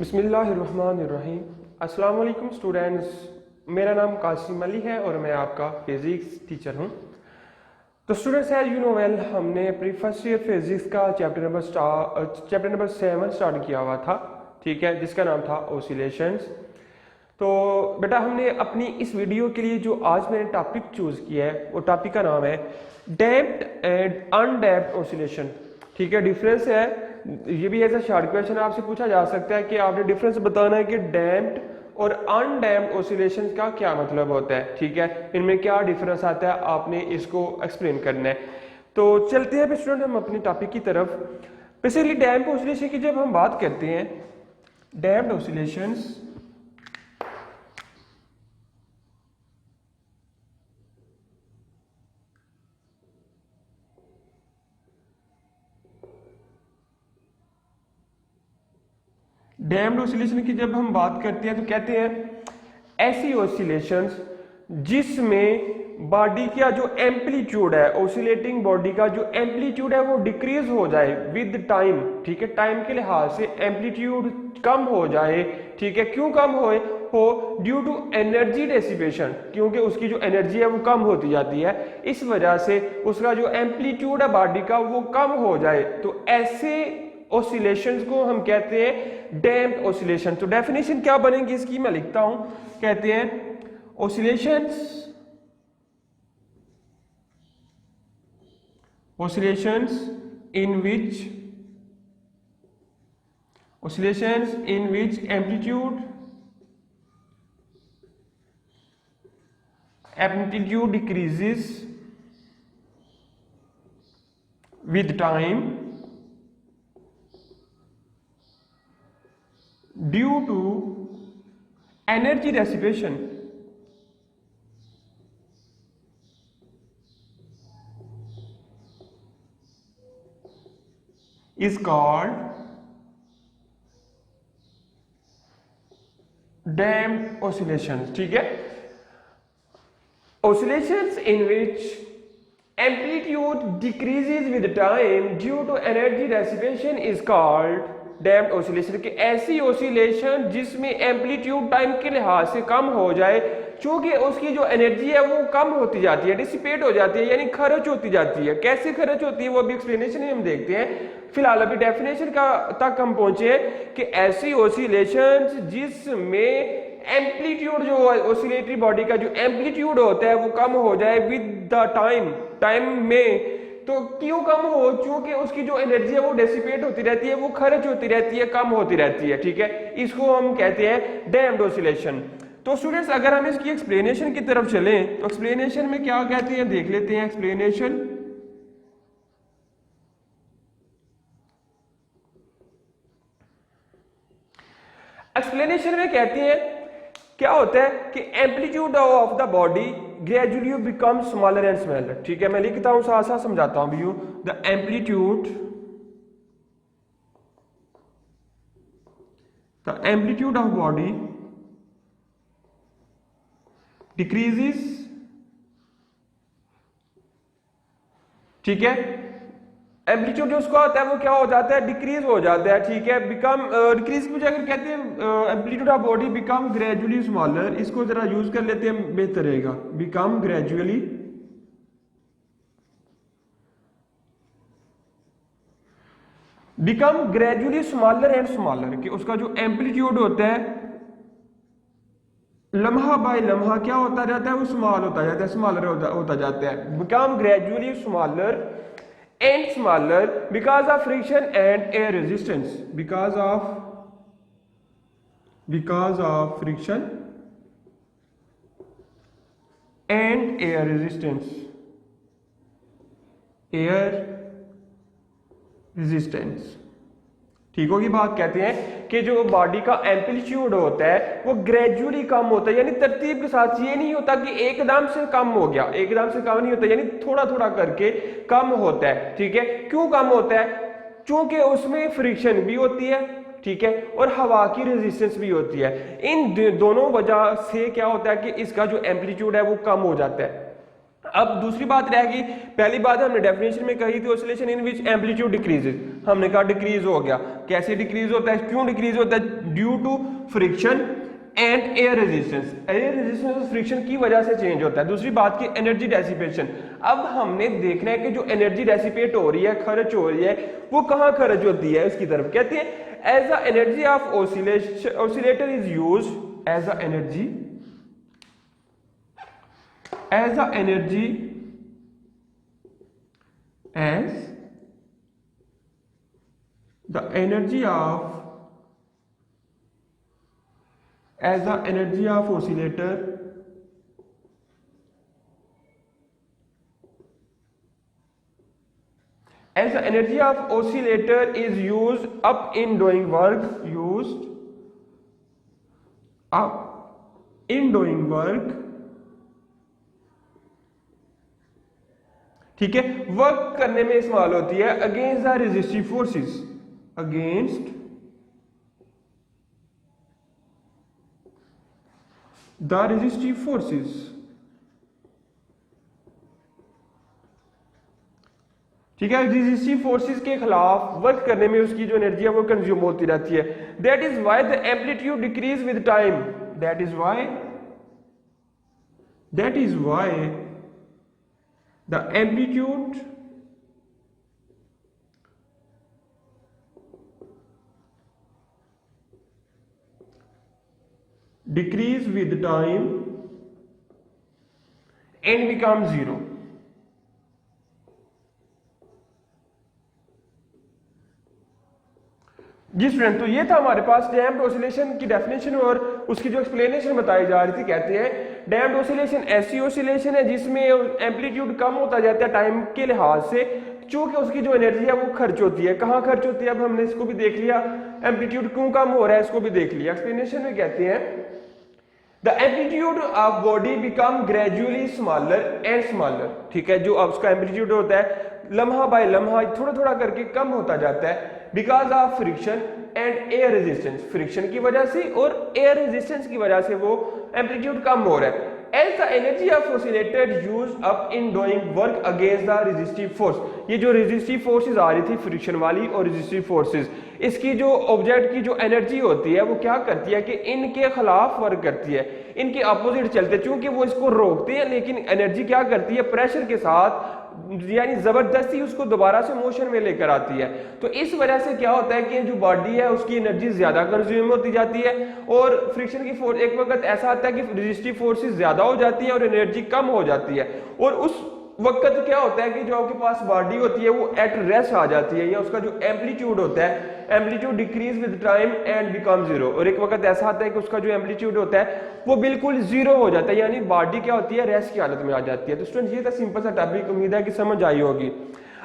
बिस्मिल्लाहिर्रहमानिर्रहीम। अस्सलाम वालेकुम स्टूडेंट्स, मेरा नाम कासिम अली है और मैं आपका फिज़िक्स टीचर हूँ। तो students as you know well, हमने प्री फर्स्ट ईयर फिज़िक्स का चैप्टर नंबर 7 स्टार्ट किया हुआ था, ठीक है, जिसका नाम था ऑसिलेशंस। तो बेटा हमने अपनी इस वीडियो के लिए जो आज मैंने टॉपिक चूज़ किया है वो टॉपिक का नाम है डैम्प्ड एंड अनडैम्प्ड ऑसिलेशन। ठीक है, डिफरेंस है, ये भी ऐसा शॉर्ट क्वेश्चन आपसे पूछा जा सकता है कि आपने डिफरेंस बताना है कि डैम्प्ड और अनडैम्प्ड ऑसिलेशन का क्या मतलब होता है। ठीक है, इनमें क्या डिफरेंस आता है, आपने इसको एक्सप्लेन करना है। तो चलते हैं स्टूडेंट हम अपने टॉपिक की तरफ। बेसिकली डैम्प्ड ऑसिलेशन की जब हम बात करते हैं, डैम्प्ड ऑसिलेशंस डैम्प्ड ऑसिलेशन की जब हम बात करते हैं तो कहते हैं ऐसी ऑसिलेशंस जिसमें बॉडी का जो एम्पलीट्यूड है, ऑसिलेटिंग बॉडी का जो एम्पलीट्यूड है वो डिक्रीज हो जाए विद टाइम। ठीक है, टाइम के लिहाज से एम्पलीट्यूड कम हो जाए। ठीक है, क्यों कम हो ड्यू टू एनर्जी डेसिपेशन, क्योंकि उसकी जो एनर्जी है वो कम होती जाती है, इस वजह से उसका जो एम्पलीट्यूड है बॉडी का वो कम हो जाए। तो ऐसे ऑसिलेशंस को हम कहते हैं डैम्प्ड ऑसिलेशन। तो डेफिनेशन क्या बनेगी इसकी, मैं लिखता हूं। कहते हैं oscillations in which amplitude decreases with time due to energy dissipation is called damped oscillations। ठीक है, oscillations in which amplitude decreases with time due to energy dissipation is called damped oscillation. की ऐसी ऑसिलेशन जिसमें amplitude time के लिहाज से कम हो जाए, क्योंकि उसकी जो एनर्जी है वो कम होती जाती है, डिसिपेट हो जाती है, यानी खर्च होती जाती है। कैसे खर्च होती है वो अभी एक्सप्लेनेशन में हम देखते हैं। फिलहाल अभी डेफिनेशन का तक हम पहुंचे कि ऐसी ऑसिलेशन जिसमें एम्पलीट्यूड जो ऑसिलेटरी बॉडी का जो एम्पलीट्यूड होता है वो कम हो जाए विद द टाइम में। तो क्यों कम हो, क्योंकि उसकी जो एनर्जी है वो डेसिपेट होती रहती है, वो खर्च होती रहती है, कम होती रहती है। ठीक है, इसको हम कहते हैं डैम्प्ड ऑसिलेशन। तो स्टूडेंट्स अगर हम इसकी एक्सप्लेनेशन की तरफ चलें तो एक्सप्लेनेशन में क्या कहते हैं देख लेते हैं। एक्सप्लेनेशन में कहते हैं क्या होता है कि amplitude of the body gradually become smaller and smaller. ठीक है, मैं लिखता हूं, साथ साथ समझाता हूं view. The amplitude of body decreases. ठीक है, एम्पलीट्यूड जो उसका होता है वो क्या हो जाता है, डिक्रीज हो जाता है। ठीक है, बिकम डिक्रीज की वजह कहते हैं amplitude of body become gradually smaller. इसको जरा यूज कर लेते हैं, बेहतर रहेगा। Become gradually smaller and smaller, कि उसका जो एम्पलीट्यूड होता है लम्हा बाय लम्हा क्या होता जाता है, वो स्मॉल होता जाता है, स्मॉलर होता जाता है। Become gradually smaller and smaller because of friction and air resistance, because of friction and air resistance, ठीक होगी बात। कहते हैं कि जो बॉडी का एम्पलीट्यूड होता है वो ग्रेजुअली कम होता है, यानी तरतीब के साथ। ये नहीं होता कि एकदम से कम हो गया, एकदम से कम नहीं होता, यानी थोड़ा थोड़ा करके कम होता है। ठीक है, क्यों कम होता है, क्योंकि उसमें फ्रिक्शन भी होती है, ठीक है, और हवा की रेजिस्टेंस भी होती है। इन दोनों वजह से क्या होता है कि इसका जो एम्पलीट्यूड है वो कम हो जाता है। अब दूसरी बात रहेगी, पहली बात हमने डेफिनेशन में कही थी oscillation in which amplitude decreases, हमने कहा डिक्रीज हो गया। कैसे डिक्रीज होता है, क्यों डिक्रीज होता है? Due to friction and air resistance, air resistance friction की वजह से चेंज होता है। दूसरी बात की एनर्जी डेसिपेशन, अब हमने देखना है कि जो एनर्जी डेसिपेट हो रही है, खर्च हो रही है, वो कहां खर्च होती है, उसकी तरफ। कहते हैं as the energy of oscillator is use as the energy as the energy as the energy of oscillator as the energy of oscillator is used up in doing work, used up in doing work, ठीक है, work करने में इस्तेमाल होती है against the resistive forces, against the resistive forces, ठीक है, resistive forces के खिलाफ वर्क करने में उसकी जो एनर्जी है वो कंज्यूम होती रहती है। That is why the amplitude decrease with time, that is why the amplitude decrease with time and become zero। जी स्टूडेंट, तो ये था हमारे पास डैम्प्ड ऑसिलेशन की डेफिनेशन और उसकी जो एक्सप्लेनेशन बताई जा रही थी। कहते हैं डैम्प्ड ऑसिलेशन ऐसी ऑसिलेशन है जिसमें एम्पलीट्यूड कम होता जाता है टाइम के लिहाज से, चूंकि उसकी जो एनर्जी है वो खर्च होती है। कहाँ खर्च होती है, अब हमने इसको भी देख लिया, एम्पलीट्यूड क्यों कम हो रहा है इसको भी देख लिया। एक्सप्लेनेशन में कहते हैं the amplitude of body become gradually smaller and smaller, ठीक है, जो अब उसका एम्पलीट्यूड होता है लम्हा बाय लम्हा थोड़ा थोड़ा करके कम होता जाता है, because of friction and air resistance, friction की वजह से और एयर रेजिस्टेंस की वजह से वो एम्पलीट्यूड कम हो रहा है। As the energy of oscillator used up in doing work against the resistive force, ये जो resistive forces आ रही थी फ्रिक्शन वाली और resistive forces, इसकी जो ऑब्जेक्ट की जो एनर्जी होती है वो क्या करती है कि इनके खिलाफ वर्क करती है, इनके अपोजिट चलते हैं। चूंकि वो इसको रोकते हैं लेकिन एनर्जी क्या करती है, प्रेशर के साथ यानी जबरदस्ती उसको दोबारा से मोशन में लेकर आती है। तो इस वजह से क्या होता है कि जो बॉडी है उसकी एनर्जी ज्यादा कंज्यूम होती जाती है और फ्रिक्शन की फोर्स, एक वक्त ऐसा आता है कि रेजिस्टिव फोर्सेस ज्यादा हो जाती है और एनर्जी कम हो जाती है, और उस वक्त क्या होता है कि जो आपके पास बॉडी होती है वो एट रेस्ट आ जाती है, या उसका जो एम्पलीट्यूड होता है, amplitude decrease with time and become zero, और एक वक्त ऐसा आता है कि उसका जो एम्पलीट्यूड होता है वो बिल्कुल जीरो हो जाता है, यानी बॉडी क्या होती है, रेस्ट की हालत में आ जाती है। तो स्टूडेंट ये था सिंपल सा टॉपिक, उम्मीद है कि समझ आई होगी।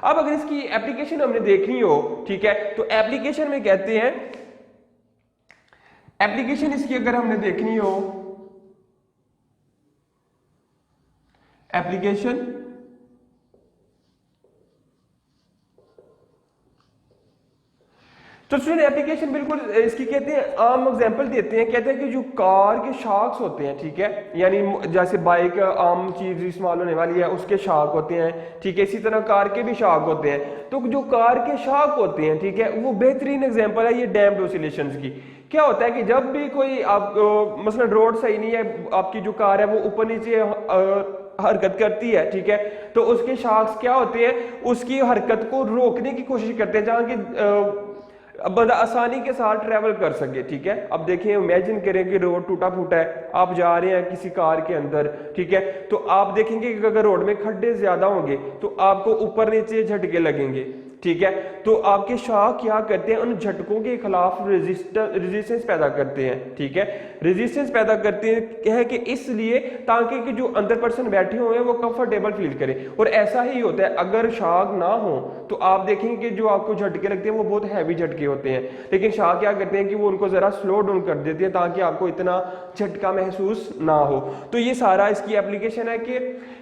अब अगर इसकी एप्लीकेशन हमने देखनी हो, ठीक है, तो एप्लीकेशन में कहते हैं, एप्लीकेशन इसकी अगर हमने देखनी हो, एप्लीकेशन तो स्टूडेंट एप्लीकेशन बिल्कुल इसकी कहते हैं, आम एग्जांपल देते हैं, कहते हैं कि जो कार के शाक्स होते हैं, ठीक है, यानी जैसे बाइक आम चीज इस्तेमाल होने वाली है उसके शाक होते हैं, ठीक है, इसी तरह कार के भी शाक होते हैं। तो जो कार के शाक होते हैं, ठीक है, वो बेहतरीन एग्जांपल है ये डैम्प्ड ऑसिलेशंस की। क्या होता है कि जब भी कोई आप मसलन रोड सही नहीं है, आपकी जो कार है वो ऊपर नीचे हरकत करती है, ठीक है, तो उसके शाक्स क्या होते हैं, उसकी हरकत को रोकने की कोशिश करते हैं जहां की बंदा आसानी के साथ ट्रैवल कर सके, ठीक है। अब देखिए, इमेजिन करें कि रोड टूटा फूटा है, आप जा रहे हैं किसी कार के अंदर, ठीक है, तो आप देखेंगे कि अगर रोड में खड्डे ज्यादा होंगे तो आपको ऊपर नीचे झटके लगेंगे, ठीक है, तो आपके शाख क्या करते हैं, उन झटकों के खिलाफ रेजिस्टेंस पैदा करते हैं, ठीक है, रेजिस्टेंस पैदा करते हैं कि इसलिए ताकि कि जो अंदर पर्सन बैठे हुए हैं वो कंफर्टेबल फील करें। और ऐसा ही होता है, अगर शाख ना हो तो आप देखेंगे कि जो आपको झटके लगते हैं वो बहुत हैवी झटके होते हैं, लेकिन शाख क्या करते हैं कि वो उनको जरा स्लो डाउन कर देते हैं ताकि आपको इतना झटका महसूस ना हो। तो ये सारा इसकी एप्लीकेशन है कि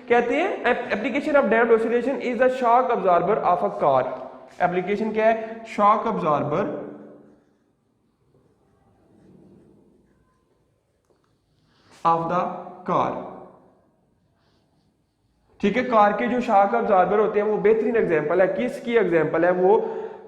कहते हैं application of damped oscillation is the shock absorber of a car. Application क्या है, shock absorber of the car, ठीक है, कार के जो शॉक अब्जॉर्बर होते हैं वो बेहतरीन एग्जांपल है। किसकी एग्जांपल है वो?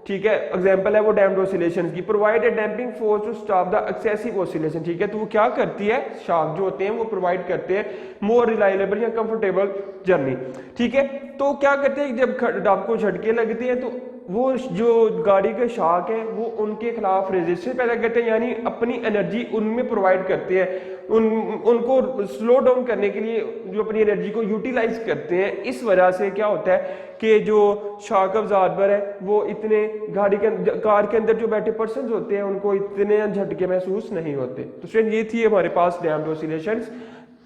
ठीक है, एग्जांपल है वो डैम्प्ड ऑसिलेशंस की। Provide a damping force to stop the excessive oscillation. ठीक है, तो वो क्या करती है, शॉक जो होते हैं वो प्रोवाइड करते हैं मोर रिलायबल या कंफर्टेबल जर्नी। ठीक है, तो क्या करते हैं, जब आपको झटके लगते हैं तो वो जो गाड़ी के शॉक है वो उनके खिलाफ रेजिस्टेंस पैदा करते हैं, यानी अपनी एनर्जी उनमें प्रोवाइड करते हैं, उनको स्लो डाउन करने के लिए जो अपनी एनर्जी को यूटिलाइज करते हैं। इस वजह से क्या होता है कि जो शॉक अब्जॉर्बर है वो इतने कार के अंदर जो बैठे पर्सन होते हैं उनको इतने झटके महसूस नहीं होते। तो स्टूडेंट ये थी हमारे पास डैम्प्ड ऑसिलेशंस।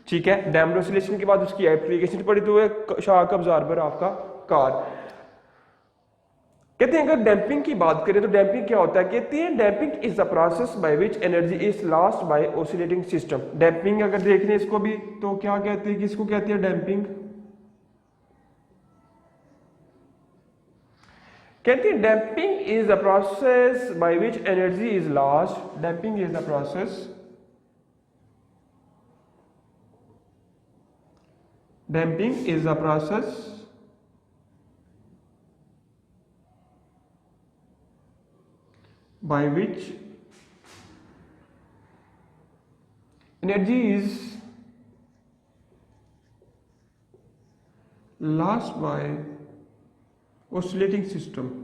ठीक है, डैम्प्ड ऑसिलेशन के बाद उसकी एप्लीकेशन पड़ी तो है शॉक अब्जॉर्बर आपका कार। कहते हैं अगर डैम्पिंग की बात करें तो डैम्पिंग क्या होता है, कहते हैं damping is the process by which energy is lost by oscillating system. Damping अगर देख लें इसको भी तो क्या कहते हैं, किसको कहते हैं डैम्पिंग? कहते हैं damping is the process by which energy is lost. Damping is the process, damping is the process by which energy is lost by oscillating system।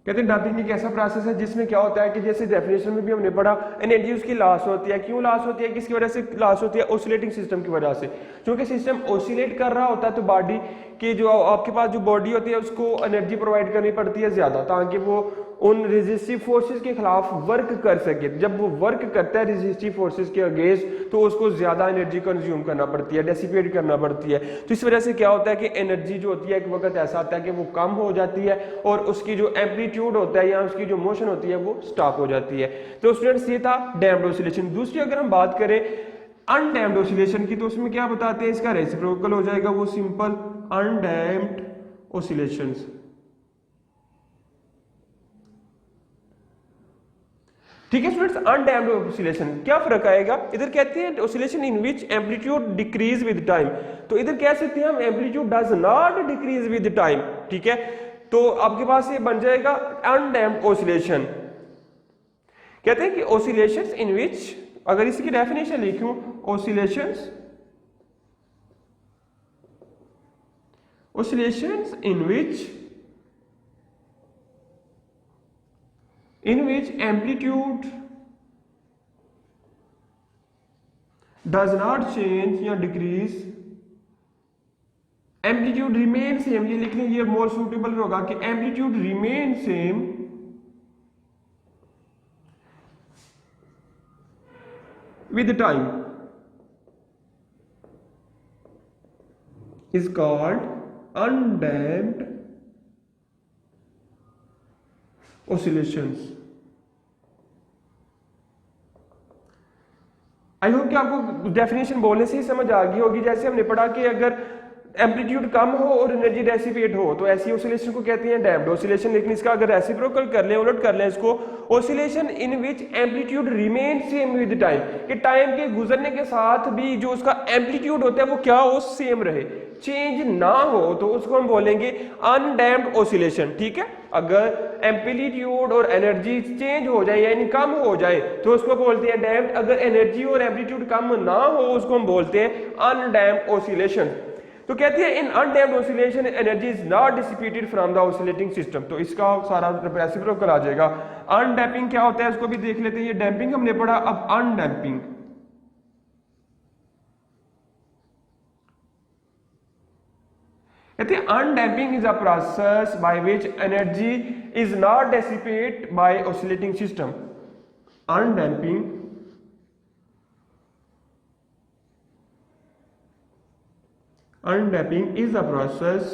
कहते हैं डैम्पिंग एक ऐसा प्रोसेस है जिसमें क्या होता है कि जैसे डेफिनेशन में भी हमने पढ़ा, एनर्जी उसकी लॉस होती है। क्यों लॉस होती है, किसकी वजह से लॉस होती है? ऑसिलेटिंग सिस्टम की वजह से। क्योंकि सिस्टम ऑसिलेट कर रहा होता है तो बॉडी की जो आपके पास जो बॉडी होती है उसको एनर्जी प्रोवाइड करनी पड़ती है ज्यादा, ताकि वो उन रेजिस्टिव फोर्सेस के खिलाफ वर्क कर सके। जब वो वर्क करता है रेजिस्टिव फोर्सेस के अगेंस्ट तो उसको ज्यादा एनर्जी कंज्यूम करना पड़ती है, डेसिपेट करना पड़ती है। तो इस वजह से क्या होता है कि एनर्जी जो होती है एक वक्त ऐसा आता है कि वो कम हो जाती है और उसकी जो एम्पलीट्यूड होता है या उसकी जो मोशन होती है वो स्टॉप हो जाती है। तो स्टूडेंट्स ये था डैम्प्ड ऑसिलेशन। दूसरी अगर हम बात करें अनडैम्प्ड ऑसिलेशन की तो उसमें क्या बताते हैं, इसका रेसिप्रोकल हो जाएगा वो सिंपल अनडैम्प्ड ऑसिलेशंस। ठीक है स्टूडेंट्स, अनडैम्प्ड ऑसिलेशन क्या फर्क आएगा? इधर कहते हैं oscillation in which amplitude decrease with time. तो इधर कह सकते हैं हम amplitude does not decrease with time. ठीक है, तो आपके पास ये बन जाएगा अनडैम्प्ड ऑसिलेशन। कहते हैं कि ऑसिलेशंस इन विच, अगर इसकी डेफिनेशन लिखूं, oscillations in which amplitude does not change या decrease, amplitude remain same, ये लिखने ये more suitable होगा कि amplitude remain same with time is called undamped oscillations। I hope कि आपको डेफिनेशन बोलने से ही समझ आ गई होगी। जैसे हमने पढ़ा कि अगर एम्पलीट्यूड कम हो और एनर्जी डेसिपेट हो तो ऐसी ऑसिलेशन को कहते हैं डैम्प्ड ऑसिलेशन। लेकिन इसका अगर रेसिप्रोकल कर लें, उलट कर लें इसको, oscillation in which amplitude remain same with time, कि टाइम के गुजरने के साथ भी जो उसका एम्पलीट्यूड होता है वो क्या हो, सेम रहे, चेंज ना हो, तो उसको हम बोलेंगे अनडैम्प्ड ऑसिलेशन। ठीक है, अगर एम्पलीट्यूड और एनर्जी चेंज हो जाए यानी कम हो जाए तो उसको बोलते हैं डैम्प्ड। अगर एनर्जी और एम्पलीट्यूड कम ना हो उसको हम बोलते हैं अनडैम्प्ड ऑसिलेशन। तो कहते हैं in undamped oscillation energy is not dissipated from the oscillating system. तो इसका सारा रेसिप्रोकल आ जाएगा। अनडैम्पिंग क्या होता है उसको भी देख लेते हैं। ये डैम्पिंग हमने पढ़ा, अब अनडैम्पिंग। कहते हैं undamping is a process by which energy is not dissipated by oscillating system. Undamping Undamping is a process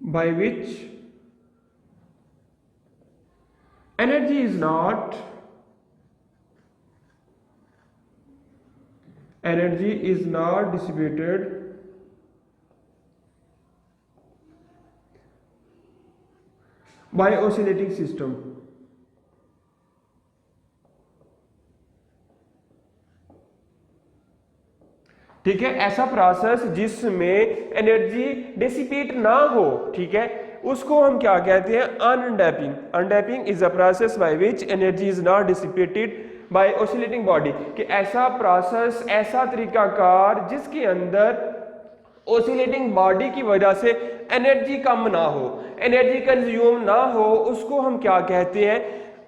by which energy is not dissipated by oscillating system. ठीक है, ऐसा प्रोसेस जिसमें एनर्जी डिसिपेट ना हो, ठीक है, उसको हम क्या कहते हैं? Undamping. Undamping is a process by which energy is not dissipated by oscillating body. कि ऐसा प्रोसेस, ऐसा तरीकाकार जिसके अंदर ऑसिलेटिंग बॉडी की वजह से एनर्जी कम ना हो, एनर्जी कंज्यूम ना हो, उसको हम क्या कहते हैं?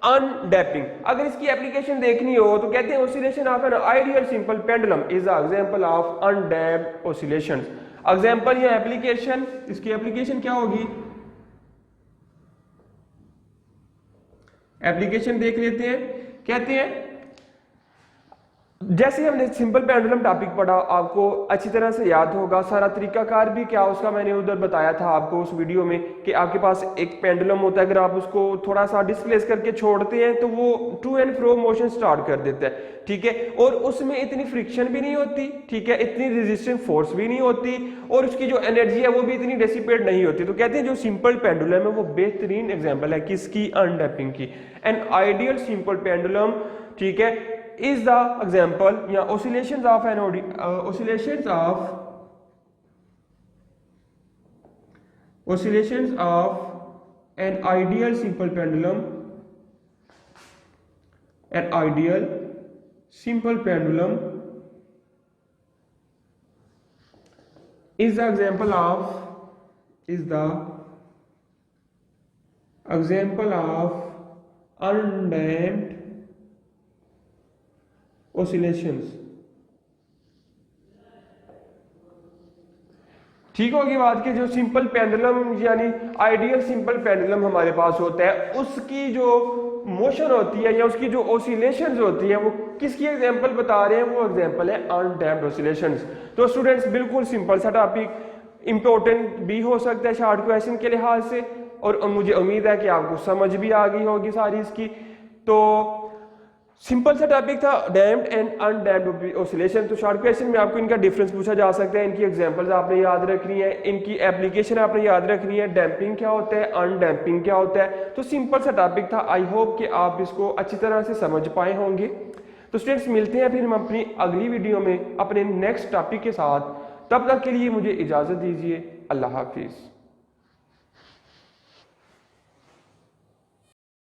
अनडैपिंग। अगर इसकी एप्लीकेशन देखनी हो तो कहते हैं oscillation of an ideal simple pendulum is a example of undamped oscillations. Example या एप्लीकेशन, इसकी एप्लीकेशन क्या होगी? एप्लीकेशन देख लेते हैं। कहते हैं जैसे हमने सिंपल पेंडुलम टॉपिक पढ़ा, आपको अच्छी तरह से याद होगा, सारा तरीकाकार भी क्या उसका मैंने उधर बताया था आपको उस वीडियो में, कि आपके पास एक पेंडुलम होता है, अगर आप उसको थोड़ा सा डिस्प्लेस करके छोड़ते हैं तो वो to and fro motion start कर देता है, ठीक है, और उसमें इतनी फ्रिक्शन भी नहीं होती, ठीक है, इतनी रेजिस्टिंग फोर्स भी नहीं होती, और उसकी जो एनर्जी है वो भी इतनी डिसिपेट नहीं होती। तो कहते हैं जो सिंपल पेंडुलम है वो बेहतरीन एग्जाम्पल है किसकी? अनडैपिंग की। एन आइडियल सिंपल पेंडुलम, ठीक है, is the example या oscillations of an oscillations of an ideal simple pendulum, an ideal simple pendulum is the example of undamped oscillations। ठीक होगी बात कि जो सिंपल पेंडुलम यानी आइडियल सिंपल पेंडुलम हमारे पास होता है, उसकी जो मोशन होती है या उसकी जो ऑसिलेशंस होती है वो किसकी एग्जांपल बता रहे हैं? वो एग्जांपल है अनडैम्प्ड ऑसिलेशंस। तो स्टूडेंट्स बिल्कुल सिंपल सा टॉपिक, इंपॉर्टेंट भी हो सकता है शॉर्ट क्वेश्चन के लिहाज से, और मुझे उम्मीद है कि आपको समझ भी आ गई होगी सारी इसकी। तो सिंपल सा टॉपिक था डैम्प्ड एंड अनडैम्प्ड ऑसिलेशन। तो शॉर्ट क्वेश्चन में आपको इनका डिफरेंस पूछा जा सकता है, इनकी एग्जांपल्स आपने याद रखनी है, इनकी एप्लीकेशन आपने याद रखनी है, डैम्पिंग क्या होता है, अनडैम्पिंग क्या होता है। तो सिंपल सा टॉपिक था, आई होप कि आप इसको अच्छी तरह से समझ पाए होंगे। तो स्टूडेंट्स मिलते हैं फिर हम अपनी अगली वीडियो में अपने नेक्स्ट टॉपिक के साथ। तब तक के लिए मुझे इजाजत दीजिए। अल्लाह हाफिज।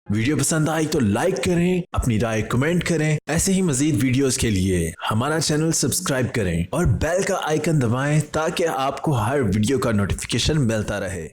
वीडियो पसंद आई तो लाइक करें, अपनी राय कमेंट करें। ऐसे ही मजीद वीडियोस के लिए हमारा चैनल सब्सक्राइब करें और बेल का आइकन दबाएं ताकि आपको हर वीडियो का नोटिफिकेशन मिलता रहे।